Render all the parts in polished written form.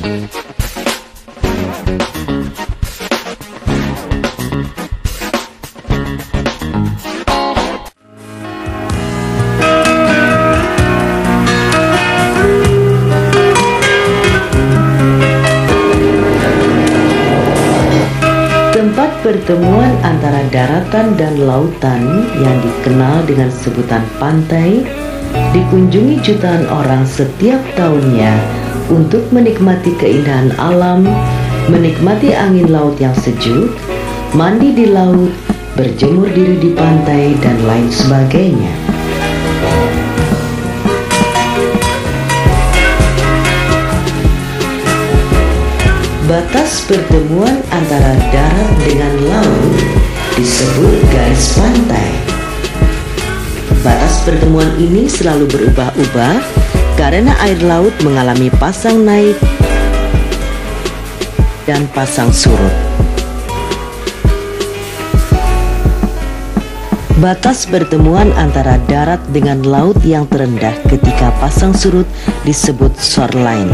Tempat pertemuan antara daratan dan lautan yang dikenal dengan sebutan pantai dikunjungi jutaan orang setiap tahunnya untuk menikmati keindahan alam, menikmati angin laut yang sejuk, mandi di laut, berjemur diri di pantai, dan lain sebagainya. Batas pertemuan antara darat dengan laut disebut garis pantai. Batas pertemuan ini selalu berubah-ubah karena air laut mengalami pasang naik dan pasang surut. Batas pertemuan antara darat dengan laut yang terendah ketika pasang surut disebut shoreline.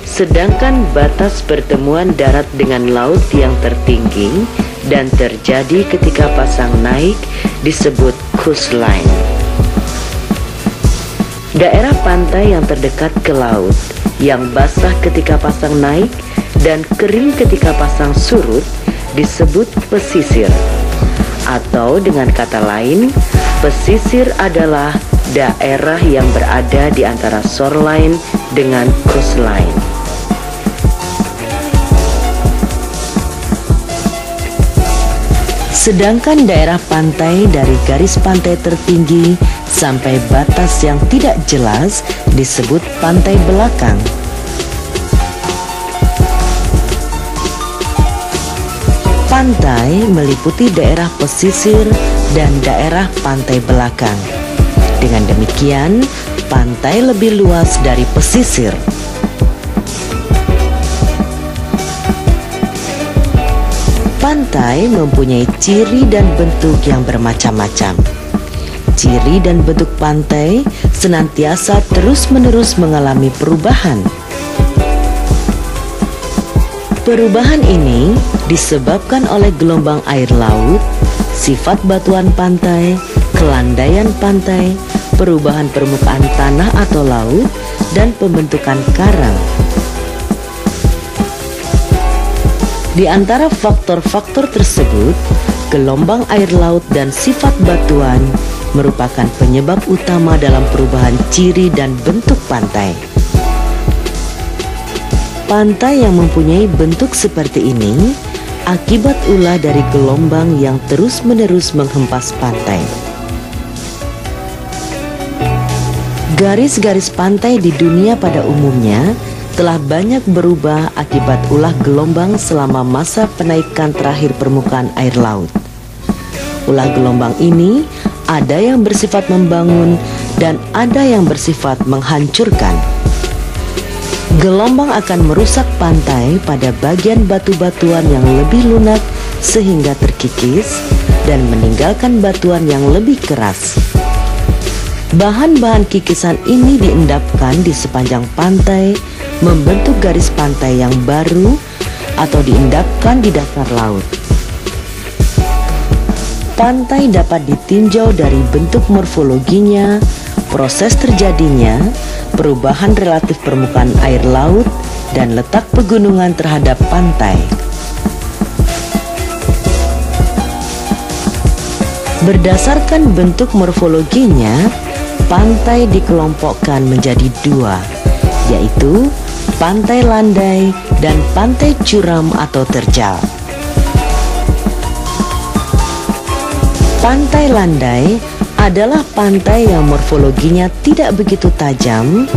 Sedangkan batas pertemuan darat dengan laut yang tertinggi dan terjadi ketika pasang naik disebut coastline. Daerah pantai yang terdekat ke laut, yang basah ketika pasang naik dan kering ketika pasang surut disebut pesisir. Atau dengan kata lain, pesisir adalah daerah yang berada di antara shoreline dengan coastline. Sedangkan daerah pantai dari garis pantai tertinggi sampai batas yang tidak jelas disebut pantai belakang. Pantai meliputi daerah pesisir dan daerah pantai belakang. Dengan demikian, pantai lebih luas dari pesisir. Pantai mempunyai ciri dan bentuk yang bermacam-macam. Ciri dan bentuk pantai senantiasa terus-menerus mengalami perubahan. Perubahan ini disebabkan oleh gelombang air laut, sifat batuan pantai, kelandaian pantai, perubahan permukaan tanah atau laut, dan pembentukan karang. Di antara faktor-faktor tersebut, gelombang air laut dan sifat batuan merupakan penyebab utama dalam perubahan ciri dan bentuk pantai. Pantai yang mempunyai bentuk seperti ini akibat ulah dari gelombang yang terus-menerus menghempas pantai. Garis-garis pantai di dunia pada umumnya telah banyak berubah akibat ulah gelombang selama masa penaikan terakhir permukaan air laut. Ulah gelombang ini ada yang bersifat membangun dan ada yang bersifat menghancurkan. Gelombang akan merusak pantai pada bagian batu-batuan yang lebih lunak sehingga terkikis dan meninggalkan batuan yang lebih keras. Bahan-bahan kikisan ini diendapkan di sepanjang pantai, membentuk garis pantai yang baru atau diendapkan di dasar laut. Pantai dapat ditinjau dari bentuk morfologinya, proses terjadinya, perubahan relatif permukaan air laut, dan letak pegunungan terhadap pantai. Berdasarkan bentuk morfologinya, pantai dikelompokkan menjadi dua, yaitu pantai landai dan pantai curam atau terjal. Pantai landai adalah pantai yang morfologinya tidak begitu tajam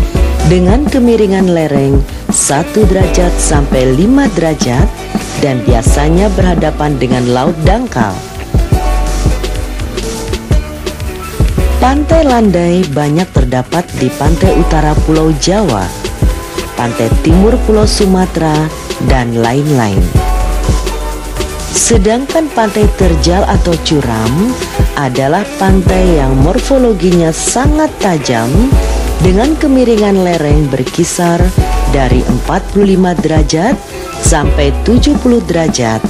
dengan kemiringan lereng 1 derajat sampai 5 derajat dan biasanya berhadapan dengan laut dangkal. Pantai landai banyak terdapat di pantai utara Pulau Jawa, pantai timur Pulau Sumatera, dan lain-lain. Sedangkan pantai terjal atau curam adalah pantai yang morfologinya sangat tajam dengan kemiringan lereng berkisar dari 45 derajat sampai 70 derajat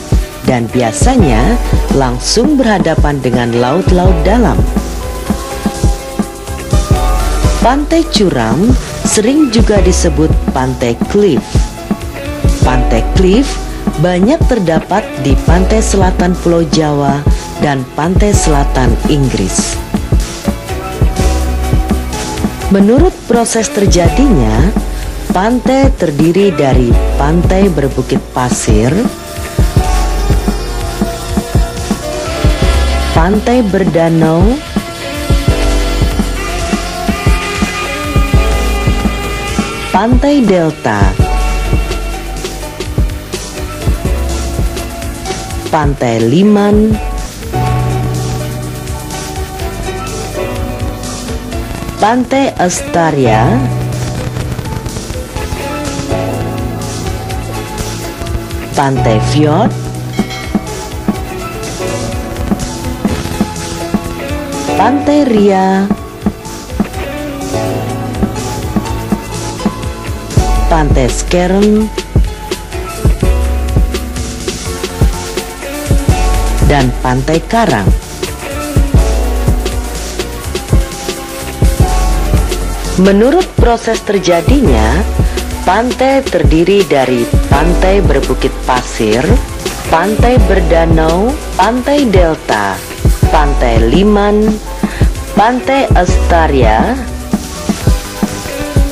dan biasanya langsung berhadapan dengan laut-laut dalam. Pantai curam sering juga disebut pantai cliff. Pantai cliff banyak terdapat di pantai selatan Pulau Jawa dan pantai selatan Inggris. Menurut proses terjadinya, pantai terdiri dari pantai berbukit pasir, pantai berdanau, pantai delta, pantai liman, pantai Astaria, pantai fjord, pantai Ria, pantai Skjern, dan pantai Karang. Menurut proses terjadinya, pantai terdiri dari pantai berbukit pasir, pantai berdanau, pantai delta, pantai liman, pantai Astaria,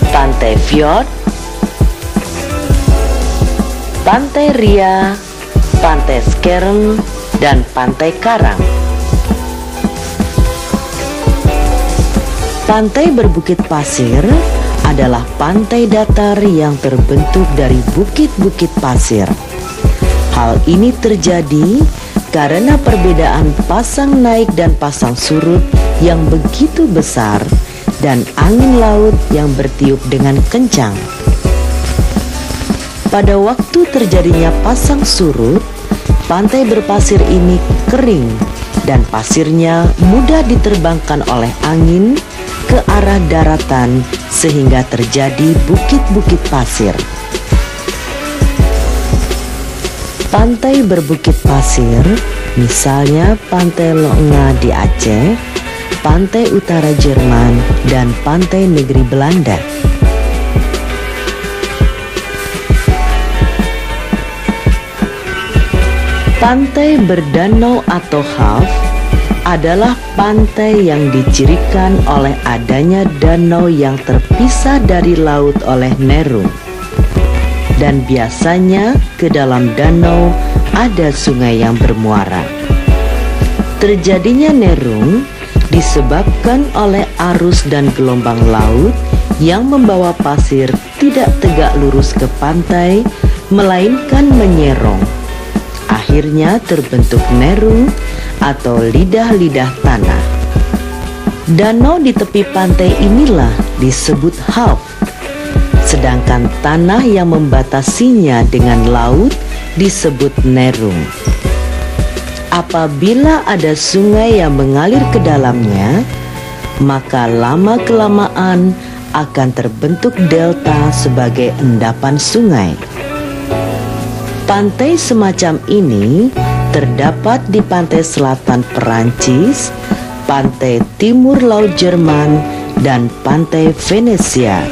pantai fjord, pantai Ria, pantai Skjern, dan pantai Karang. Pantai berbukit pasir adalah pantai datar yang terbentuk dari bukit-bukit pasir. Hal ini terjadi karena perbedaan pasang naik dan pasang surut yang begitu besar dan angin laut yang bertiup dengan kencang. Pada waktu terjadinya pasang surut, pantai berpasir ini kering dan pasirnya mudah diterbangkan oleh angin ke arah daratan sehingga terjadi bukit-bukit pasir. Pantai berbukit pasir, misalnya Pantai Longa di Aceh, pantai utara Jerman, dan pantai negeri Belanda. Pantai berdanau atau half adalah pantai yang dicirikan oleh adanya danau yang terpisah dari laut oleh nerung. Dan biasanya ke dalam danau ada sungai yang bermuara. Terjadinya nerung disebabkan oleh arus dan gelombang laut yang membawa pasir tidak tegak lurus ke pantai, melainkan menyerong. Akhirnya terbentuk nerung atau lidah-lidah tanah. Danau di tepi pantai inilah disebut half, sedangkan tanah yang membatasinya dengan laut disebut nerung. Apabila ada sungai yang mengalir ke dalamnya, maka lama-kelamaan akan terbentuk delta sebagai endapan sungai. Pantai semacam ini terdapat di pantai selatan Perancis, pantai timur Laut Jerman, dan pantai Venesia.